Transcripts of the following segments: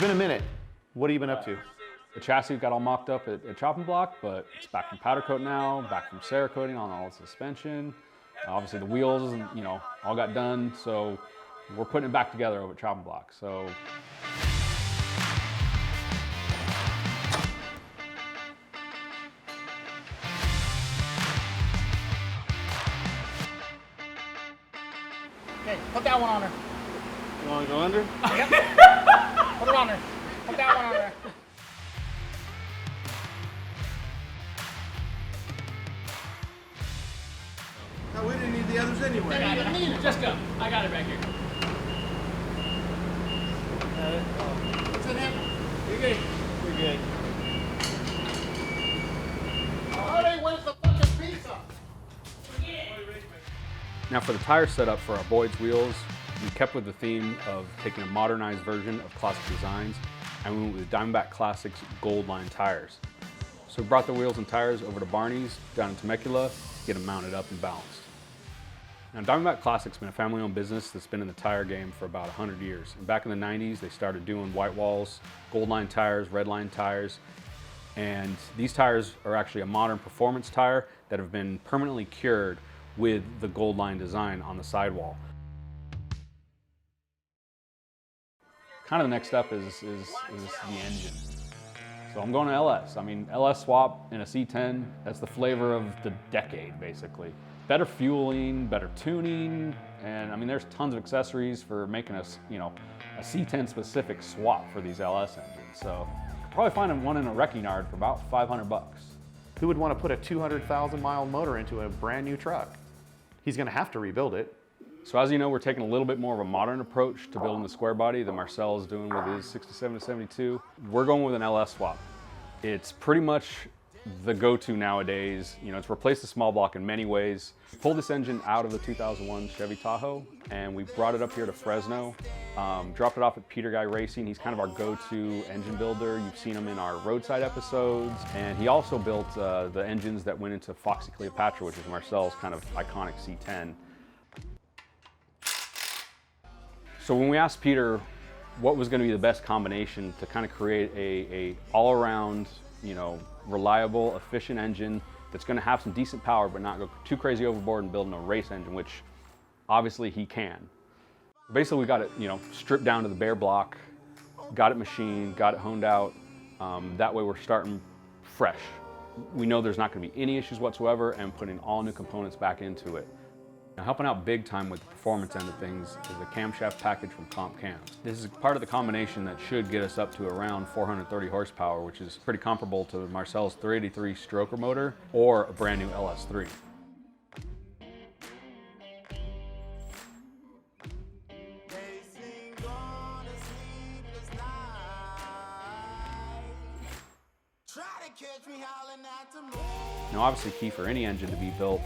been a minute. What have you been up to? The chassis got all mocked up at chopping block, but it's back from powder coat now, back from Cerakoting on all the suspension. Obviously the wheels, you know, all got done, so we're putting it back together over at chopping block. So. Okay, put that one on her. You want to go under? Yep. Put it on her. Put that one on her. No, we didn't need the others anyway. I didn't need it. Just go. I got it back here. What's in it? You're good. You're good. Holley, where's the fucking pizza? Now for the tire setup for our Boyd's wheels, we kept with the theme of taking a modernized version of classic designs, and we went with Diamondback Classics Gold Line tires. So we brought the wheels and tires over to Barney's down in Temecula to get them mounted up and balanced. Now Diamondback Classics has been a family-owned business that's been in the tire game for about 100 years. And back in the 90s, they started doing white walls, gold line tires, red line tires, and these tires are actually a modern performance tire that have been permanently cured with the gold line design on the sidewall. Kind of the next step is the engine. So I'm going to LS. I mean, LS swap in a C-10, that's the flavor of the decade, basically. Better fueling, better tuning, and I mean, there's tons of accessories for making us, you know, a C-10 specific swap for these LS engines. So you could probably find one in a wrecking yard for about 500 bucks. Who would want to put a 200,000 mile motor into a brand new truck? He's going to have to rebuild it. So as you know, we're taking a little bit more of a modern approach to building the square body than Marcel is doing with his 67 to 72. We're going with an LS swap. It's pretty much the go-to nowadays. You know, it's replaced the small block in many ways. We pulled this engine out of the 2001 Chevy Tahoe and we brought it up here to Fresno, dropped it off at Peter Guy Racing. He's kind of our go-to engine builder. You've seen him in our roadside episodes, and he also built the engines that went into Foxy Cleopatra, which is Marcel's kind of iconic C-10. So when we asked Peter what was going to be the best combination to kind of create a all-around, you know, reliable, efficient engine that's going to have some decent power but not go too crazy overboard and building a race engine, which obviously he can. Basically we got it, you know, stripped down to the bare block, got it machined, got it honed out. That way we're starting fresh. We know there's not going to be any issues whatsoever, and putting all new components back into it. Now, helping out big time with the performance end of things is the camshaft package from Comp Cams. This is part of the combination that should get us up to around 430 horsepower, which is pretty comparable to Marcel's 383 stroker motor or a brand new LS3. Now, obviously key for any engine to be built: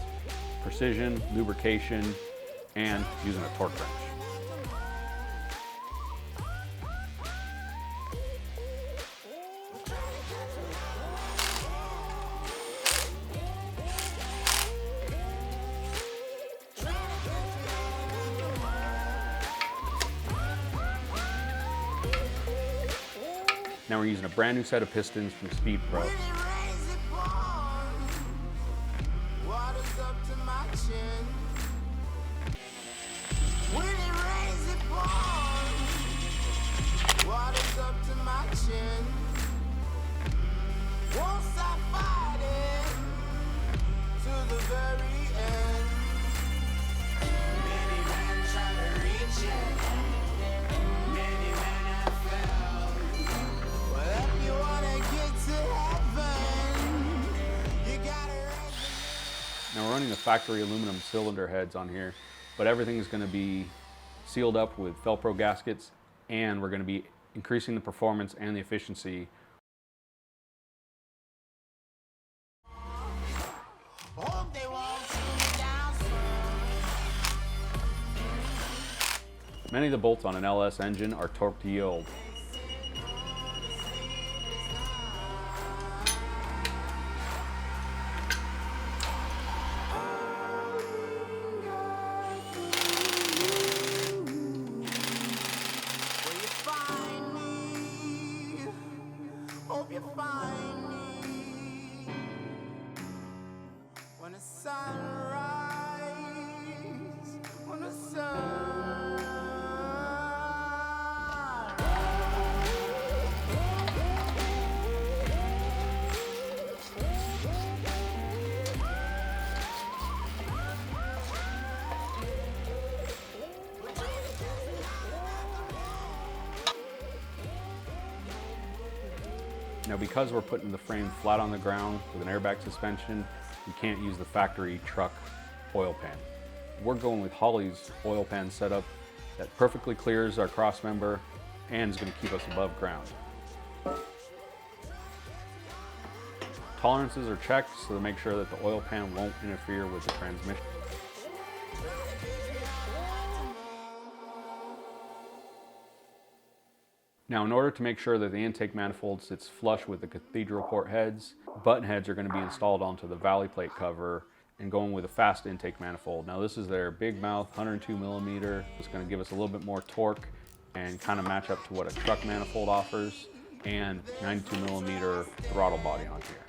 precision, lubrication, and using a torque wrench. Now we're using a brand new set of pistons from Speed Pro. Now we're running the factory aluminum cylinder heads on here, but everything is going to be sealed up with Felpro gaskets, and we're going to be increasing the performance and the efficiency. Many of the bolts on an LS engine are torque to yield. hope you find me when the sunrise, when the sun. Now, because we're putting the frame flat on the ground with an airbag suspension, you can't use the factory truck oil pan. We're going with Holley's oil pan setup that perfectly clears our cross member and is going to keep us above ground. Tolerances are checked so to make sure that the oil pan won't interfere with the transmission. Now, in order to make sure that the intake manifold sits flush with the cathedral port heads, button heads are going to be installed onto the valley plate cover and going with a fast intake manifold. Now, this is their big mouth 102 millimeter. It's going to give us a little bit more torque and kind of match up to what a truck manifold offers, and 92 millimeter throttle body on here.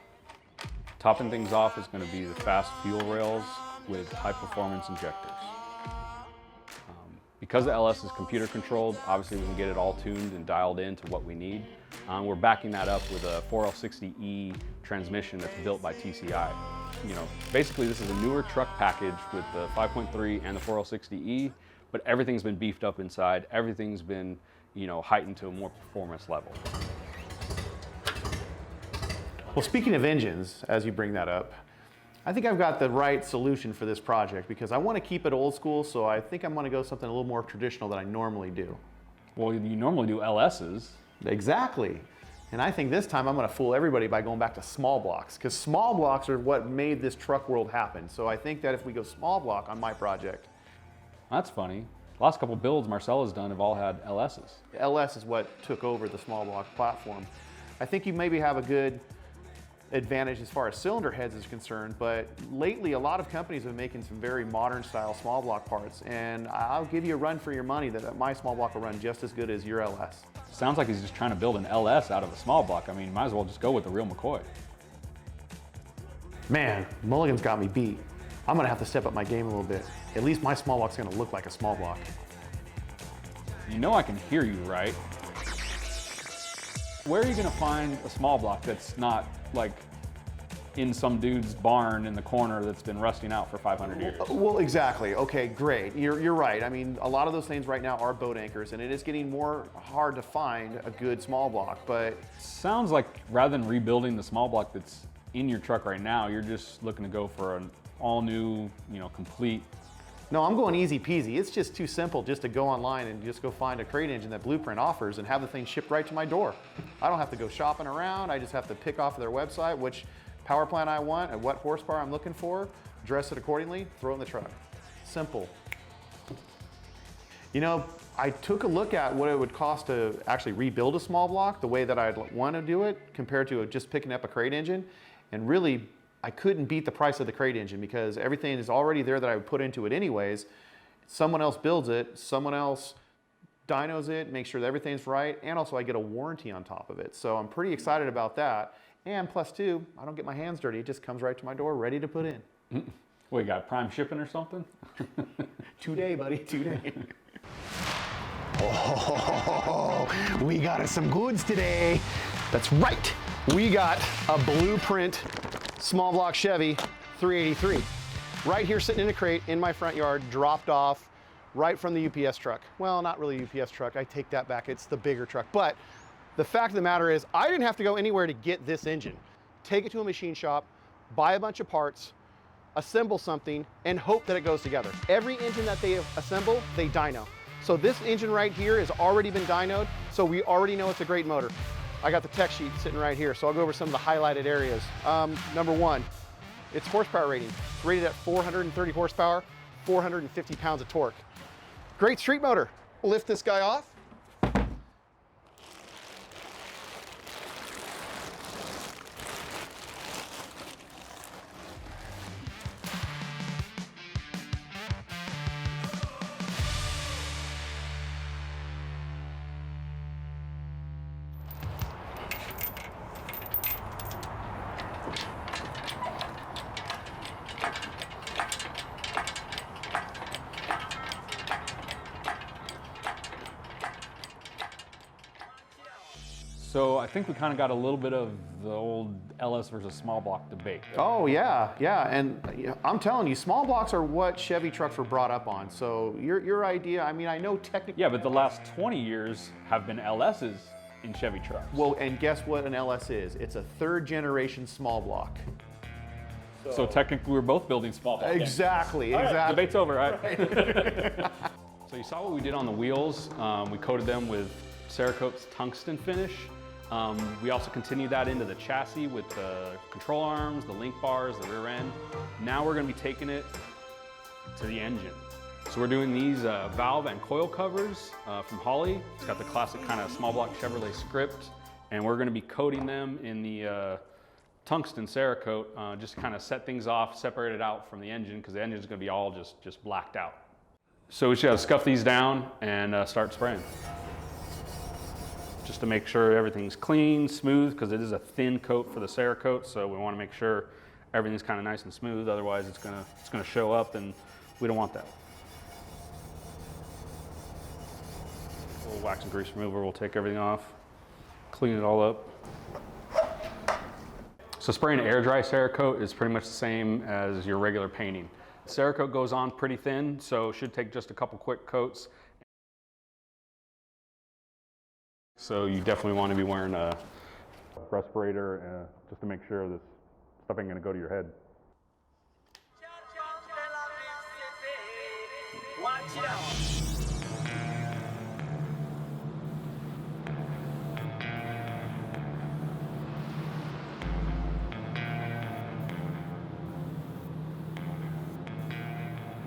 Topping things off is going to be the fast fuel rails with high performance injectors. Because the LS is computer controlled, obviously we can get it all tuned and dialed in to what we need. We're backing that up with a 4L60E transmission that's built by TCI. You know, basically this is a newer truck package with the 5.3 and the 4L60E, but everything's been beefed up inside. Everything's been, you know, heightened to a more performance level. Well, speaking of engines, as you bring that up, I think I've got the right solution for this project because I want to keep it old school, so I think I'm going to go something a little more traditional than I normally do. Well, you normally do LSs. Exactly. And I think this time I'm going to fool everybody by going back to small blocks, because small blocks are what made this truck world happen. So I think that if we go small block on my project. That's funny. Last couple builds Marcella's done have all had LSs. LS is what took over the small block platform. I think you maybe have a good advantage as far as cylinder heads is concerned, but lately a lot of companies have been making some very modern style small block parts, and I'll give you a run for your money that my small block will run just as good as your LS. Sounds like he's just trying to build an LS out of a small block. I mean, might as well just go with the real McCoy. Man, Mulligan's got me beat. I'm gonna have to step up my game a little bit. At least my small block's gonna look like a small block. You know I can hear you, right? Where are you gonna find a small block that's not like in some dude's barn in the corner that's been rusting out for 500 years? Well, exactly. Okay, great. You're right. I mean, a lot of those things right now are boat anchors, and it is getting more hard to find a good small block, but... Sounds like rather than rebuilding the small block that's in your truck right now, you're just looking to go for an all new, you know, complete. No, I'm going easy peasy. It's just too simple just to go online and just go find a crate engine that Blueprint offers and have the thing shipped right to my door. I don't have to go shopping around. I just have to pick off their website which power plant I want and what horsepower I'm looking for, dress it accordingly, throw it in the truck. Simple. You know, I took a look at what it would cost to actually rebuild a small block the way that I'd want to do it compared to just picking up a crate engine, and really I couldn't beat the price of the crate engine because everything is already there that I would put into it anyways. Someone else builds it, someone else dynos it, makes sure that everything's right, and also I get a warranty on top of it. So I'm pretty excited about that. And plus two, I don't get my hands dirty. It just comes right to my door, ready to put in. Well, you got prime shipping or something? Today, buddy, today. Oh, we got us some goods today. That's right. We got a Blueprint small block Chevy 383 right here sitting in a crate in my front yard, dropped off right from the UPS truck. Well, not really a UPS truck. I take that back. It's the bigger truck. But the fact of the matter is I didn't have to go anywhere to get this engine. Take it to a machine shop, buy a bunch of parts, assemble something, and hope that it goes together. Every engine that they assemble, they dyno. So this engine right here has already been dynoed, so we already know it's a great motor. I got the tech sheet sitting right here, so I'll go over some of the highlighted areas. Number one, its horsepower rating. It's rated at 430 horsepower, 450 pounds of torque. Great street motor. We'll lift this guy off. So I think we kind of got a little bit of the old LS versus small block debate. Oh yeah, yeah, and I'm telling you, small blocks are what Chevy trucks were brought up on. So your idea, I mean, I know technically. Yeah, but the last 20 years have been LSs in Chevy trucks. Well, and guess what an LS is? It's a third generation small block. So technically we're both building small blocks. Exactly, All right, exactly. debate's over, all right? So you saw what we did on the wheels. We coated them with Cerakote's tungsten finish. We also continued that into the chassis with the control arms, the link bars, the rear end. Now we're gonna be taking it to the engine. So we're doing these valve and coil covers from Holley. It's got the classic kind of small block Chevrolet script, and we're gonna be coating them in the tungsten Cerakote, just to kind of set things off, separate it out from the engine, because the engine's gonna be all just blacked out. So we just gotta scuff these down and start spraying. Just to make sure everything's clean, smooth, because it is a thin coat for the Cerakote, so we want to make sure everything's kind of nice and smooth. Otherwise, it's gonna show up, and we don't want that. A little wax and grease remover will take everything off, clean it all up. So spraying air dry Cerakote is pretty much the same as your regular painting. Cerakote goes on pretty thin, so it should take just a couple quick coats. So you definitely want to be wearing a respirator just to make sure this stuff ain't going to go to your head.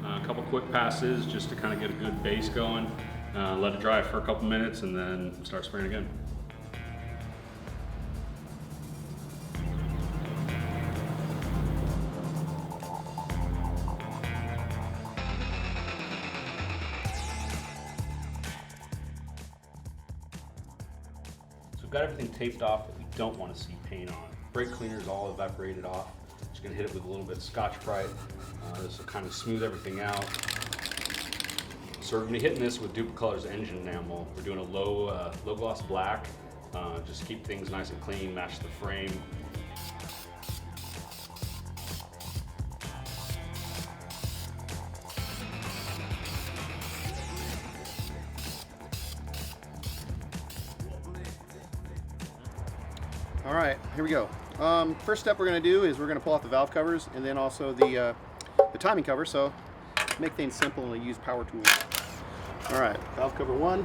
A couple quick passes just to kind of get a good base going. Let it dry for a couple minutes and then start spraying again. So we've got everything taped off that we don't want to see paint on. Brake cleaner is all evaporated off. Just gonna hit it with a little bit of Scotch-Brite. This will kind of smooth everything out. So we're going to be hitting this with Duplicolor's engine enamel. We're doing a low gloss black, just keep things nice and clean, match the frame. All right, here we go. First step we're going to do is we're going to pull off the valve covers and then also the timing cover. So make things simple and use power tools. All right, valve cover one.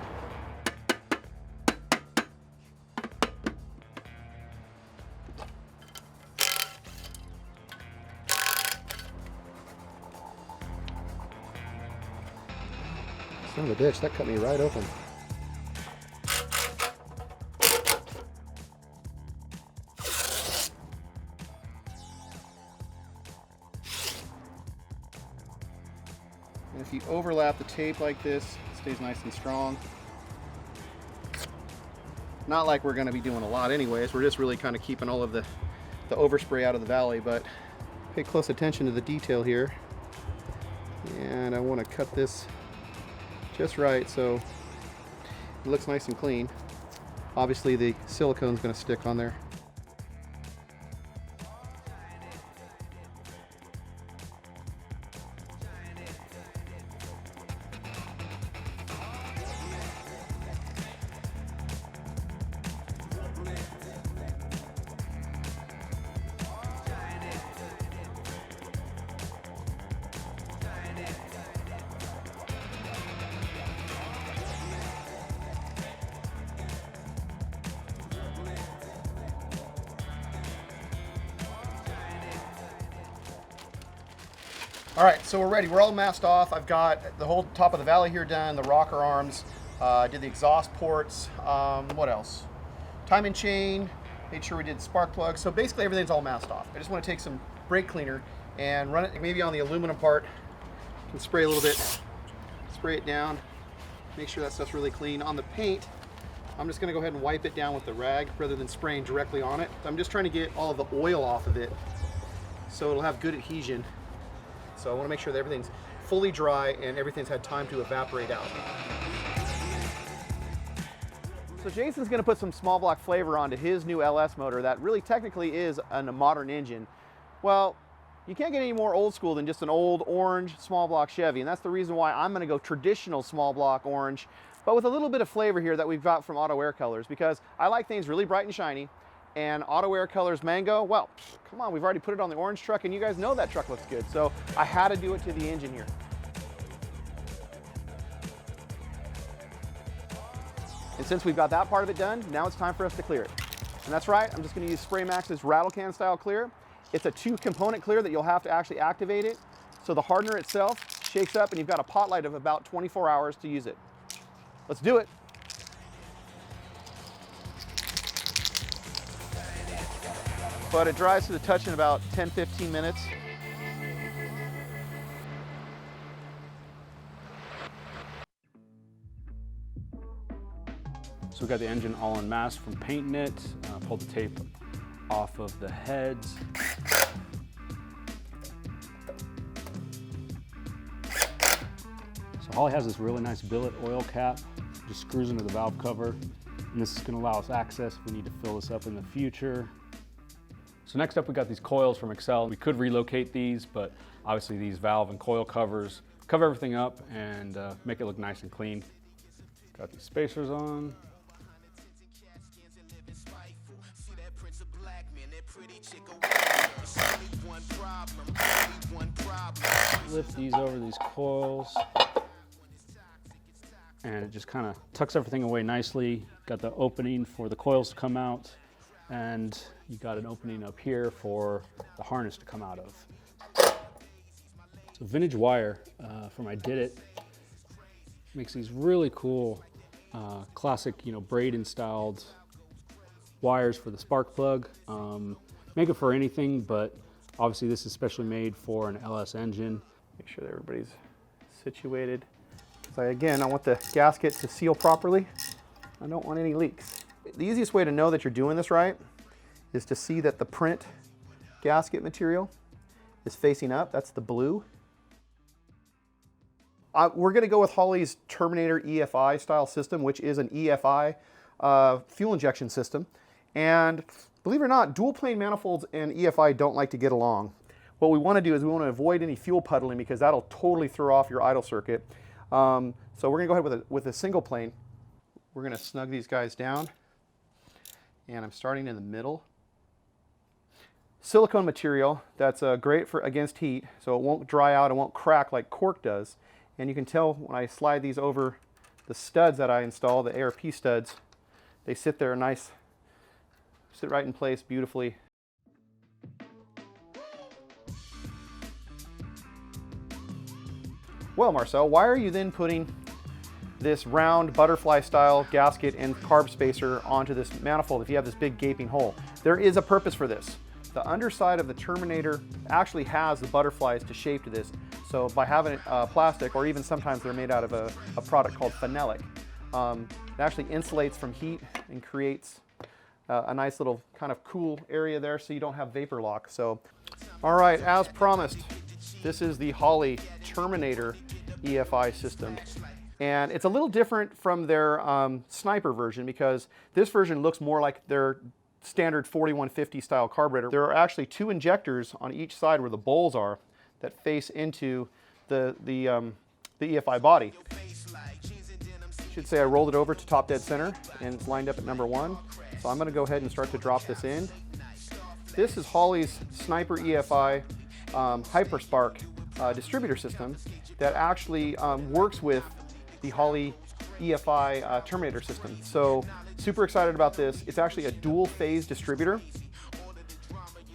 Son of a bitch, that cut me right open. And if you overlap the tape like this, it stays nice and strong. Not like we're going to be doing a lot anyways, we're just really kind of keeping all of the overspray out of the valley, but pay close attention to the detail here. And I want to cut this just right so it looks nice and clean. Obviously the silicone's going to stick on there. All right, so we're ready. We're all masked off. I've got the whole top of the valley here done, the rocker arms, did the exhaust ports, what else? Timing chain, made sure we did spark plugs. So basically everything's all masked off. I just want to take some brake cleaner and run it maybe on the aluminum part. You can spray a little bit, spray it down, make sure that stuff's really clean. On the paint, I'm just gonna go ahead and wipe it down with the rag rather than spraying directly on it. I'm just trying to get all of the oil off of it so it'll have good adhesion. So I want to make sure that everything's fully dry and everything's had time to evaporate out. So Jason's gonna put some small block flavor onto his new LS motor that really technically is a modern engine. Well, you can't get any more old school than just an old orange small block Chevy, and that's the reason why I'm gonna go traditional small block orange, but with a little bit of flavor here that we've got from Auto Air Colors, because I like things really bright and shiny, and Auto Air Colors Mango, well, come on, we've already put it on the orange truck, and you guys know that truck looks good, so I had to do it to the engine here. And since we've got that part of it done, now it's time for us to clear it. And that's right, I'm just gonna use Spray Max's rattle can style clear. It's a 2-component clear that you'll have to actually activate it. So the hardener itself shakes up and you've got a pot light of about 24 hours to use it. Let's do it. But it dries to the touch in about 10-15 minutes. So we got the engine all in mass from painting it, pulled the tape off of the heads. So Holley has this really nice billet oil cap, just screws into the valve cover, and this is going to allow us access if we need to fill this up in the future. So next up we got these coils from Excel. We could relocate these, but obviously these valve and coil covers cover everything up and make it look nice and clean. Got these spacers on. Lift these over these coils, and it just kind of tucks everything away nicely. Got the opening for the coils to come out, and you got an opening up here for the harness to come out of. So vintage wire from I Did It makes these really cool classic, braid styled wires for the spark plug. Make it for anything, but obviously this is specially made for an LS engine. Make sure that everybody's situated. So again, I want the gasket to seal properly. I don't want any leaks. The easiest way to know that you're doing this right is to see that the print gasket material is facing up. That's the blue. We're gonna go with Holley's Terminator Efi style system, which is an EFI fuel injection system. And believe it or not, dual plane manifolds and EFI don't like to get along. What we want to do is we want to avoid any fuel puddling because that'll totally throw off your idle circuit. So we're going to go ahead with a single plane. We're going to snug these guys down. And I'm starting in the middle. Silicone material that's great against heat, so it won't dry out, it won't crack like cork does. And you can tell when I slide these over the studs that I install, the ARP studs, they sit there nice, sit right in place beautifully. Well, Marcel, why are you then putting this round butterfly style gasket and carb spacer onto this manifold if you have this big gaping hole? There is a purpose for this. The underside of the Terminator actually has the butterflies to shape to this. So by having it plastic, or even sometimes they're made out of a product called phenolic, it actually insulates from heat and creates a nice little kind of cool area there so you don't have vapor lock. So, all right, as promised, this is the Holley Terminator EFI system. And it's a little different from their Sniper version because this version looks more like their standard 4150 style carburetor. There are actually 2 injectors on each side where the bowls are that face into the EFI body. I should say I rolled it over to top dead center and it's lined up at number 1. So I'm going to go ahead and start to drop this in. This is Holley's Sniper EFI Hyperspark distributor system that actually works with the Holley EFI Terminator system. So super excited about this. It's actually a dual phase distributor.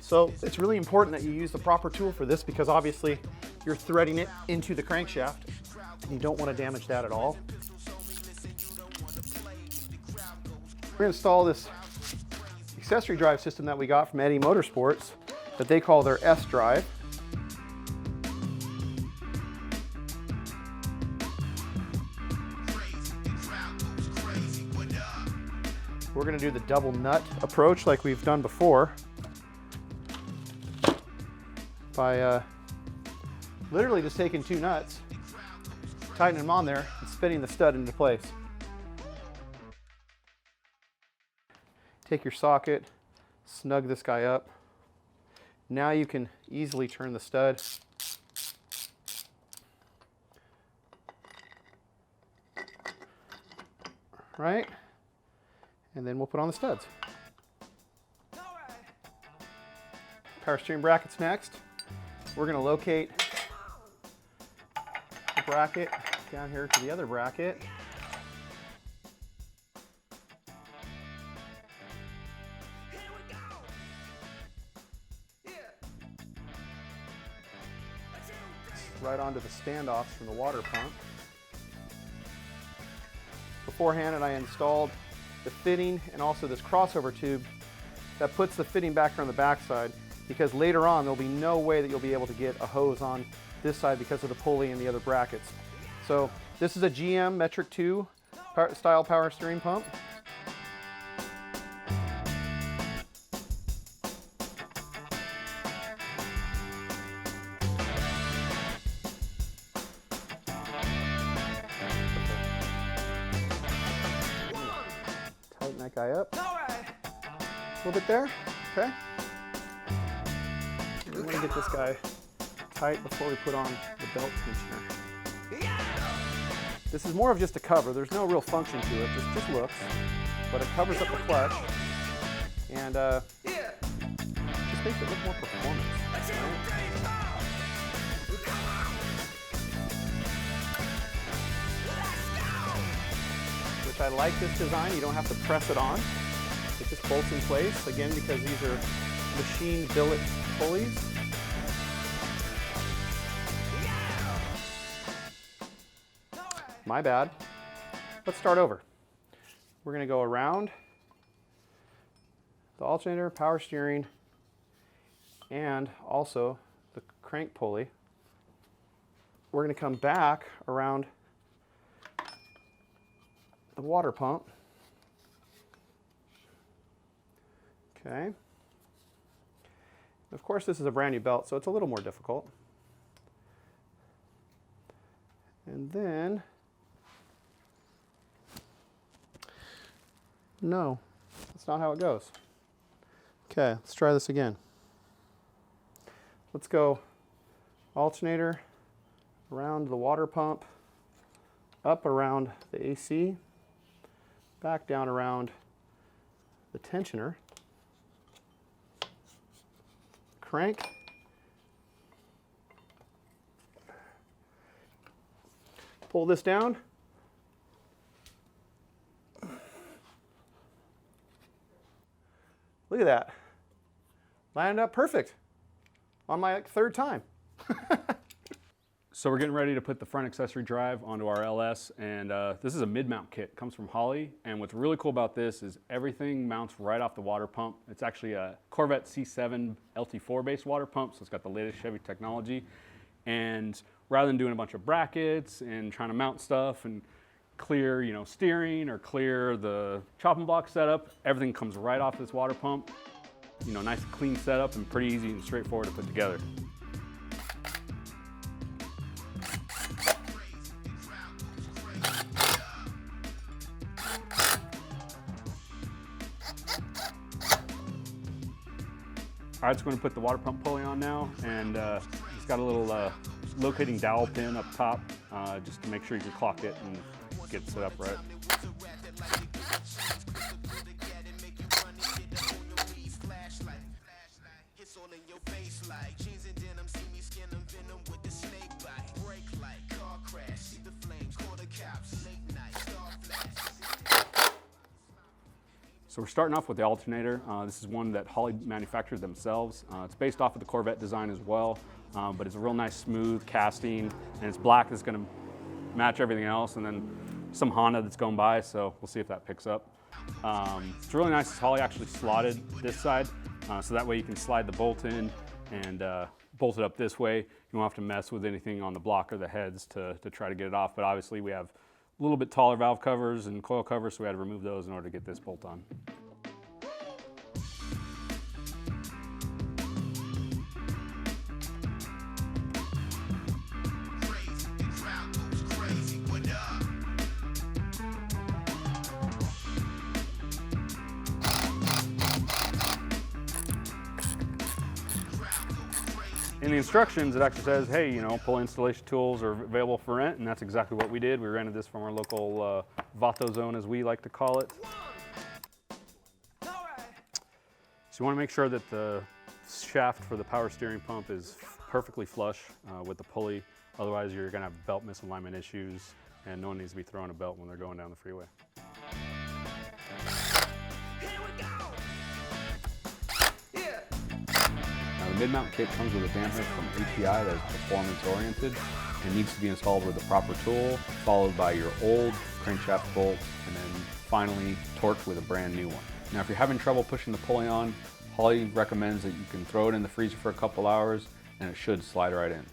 So it's really important that you use the proper tool for this because obviously you're threading it into the crankshaft. You don't want to damage that at all. We're going to install this accessory drive system that we got from Eddie Motorsports that they call their S drive. We're going to do the double nut approach like we've done before by literally just taking 2 nuts, tightening them on there, and spinning the stud into place. take your socket, snug this guy up. Now you can easily turn the stud. Right? And then we'll put on the studs. Power steering brackets next. We're going to locate the bracket down here to the other bracket. Right onto the standoffs from the water pump. Beforehand, I installed the fitting and also this crossover tube that puts the fitting back on the back side, because later on there'll be no way that you'll be able to get a hose on this side because of the pulley and the other brackets. So this is a GM Metric 2 style power steering pump. Tighten that guy up a little bit there, okay? We want to get this guy tight before we put on the belt tensioner. This is more of just a cover. There's no real function to it, just looks, but it covers up the clutch and just makes it look more performance. Right? Which I like this design. You don't have to press it on. It just bolts in place, again, because these are machine billet pulleys. My bad. Let's start over. We're going to go around the alternator, power steering, and also the crank pulley. We're going to come back around the water pump. Okay. Of course, this is a brand new belt, so it's a little more difficult. And then, no, that's not how it goes. Okay, let's try this again. Let's go alternator around the water pump, up around the AC, back down around the tensioner, crank, pull this down, look at that, lined up perfect on my third time. So we're getting ready to put the front accessory drive onto our LS, and this is a mid-mount kit. It comes from Holley, and what's really cool about this is everything mounts right off the water pump. It's actually a Corvette C-10 LT4 based water pump, so it's got the latest Chevy technology. And rather than doing a bunch of brackets and trying to mount stuff and clear, steering or clear the chopping block setup, everything comes right off this water pump. Nice clean setup and pretty easy and straightforward to put together. All right, so we're going to put the water pump pulley on now, and it's got a little locating dowel pin up top, just to make sure you can clock it and get it set up right. So we're starting off with the alternator. This is one that Holley manufactured themselves. It's based off of the Corvette design as well, but it's a real nice smooth casting, and it's black. It's going to match everything else, and then some Honda that's going by, so we'll see if that picks up. It's really nice. Holley actually slotted this side, so that way you can slide the bolt in and bolt it up this way. You won't have to mess with anything on the block or the heads to try to get it off, but obviously we have a little bit taller valve covers and coil covers, so we had to remove those in order to get this bolt on. In the instructions, it actually says, hey, you know, pulley installation tools are available for rent, and that's exactly what we did. We rented this from our local Vato zone, as we like to call it. So you want to make sure that the shaft for the power steering pump is perfectly flush with the pulley. Otherwise, you're going to have belt misalignment issues, and no one needs to be throwing a belt when they're going down the freeway. Now, the mid-mount kit comes with a dampener from ATI that is performance-oriented and needs to be installed with the proper tool, followed by your old crankshaft bolt, and then finally torqued with a brand new one. Now, if you're having trouble pushing the pulley on, Holley recommends that you can throw it in the freezer for a couple hours and it should slide right in.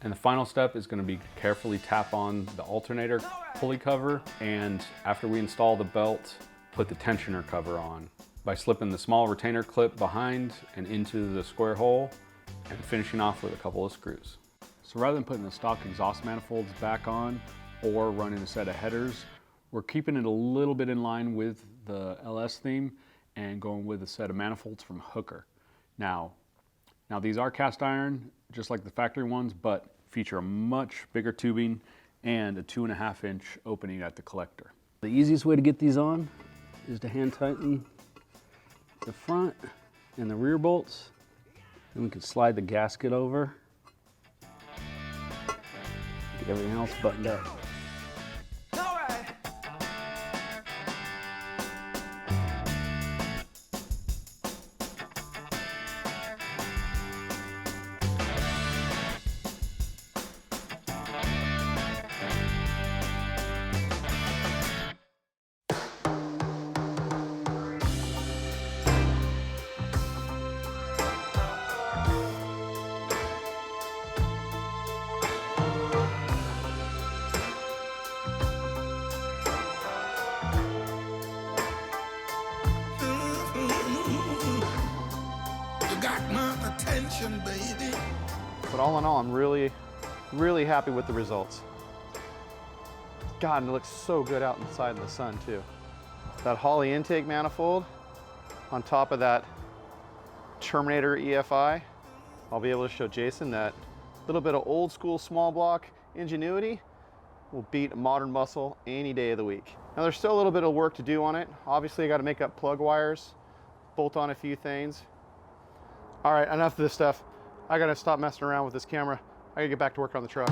And the final step is going to be carefully tap on the alternator pulley cover, and after we install the belt, put the tensioner cover on by slipping the small retainer clip behind and into the square hole and finishing off with a couple of screws. So rather than putting the stock exhaust manifolds back on or running a set of headers, we're keeping it a little bit in line with the LS theme and going with a set of manifolds from Hooker. Now these are cast iron, just like the factory ones, but feature a much bigger tubing and a 2.5-inch opening at the collector. The easiest way to get these on is to hand tighten the front and the rear bolts. Then we can slide the gasket over. Get everything else buttoned up. Baby. But all in all, I'm really, really happy with the results. God, and it looks so good out inside in the sun too. That Holley intake manifold on top of that Terminator Efi, I'll be able to show Jason that little bit of old school small block ingenuity will beat modern muscle any day of the week. Now there's still a little bit of work to do on it. Obviously I got to make up plug wires, bolt on a few things. All right, enough of this stuff. I gotta stop messing around with this camera. I gotta get back to work on the truck.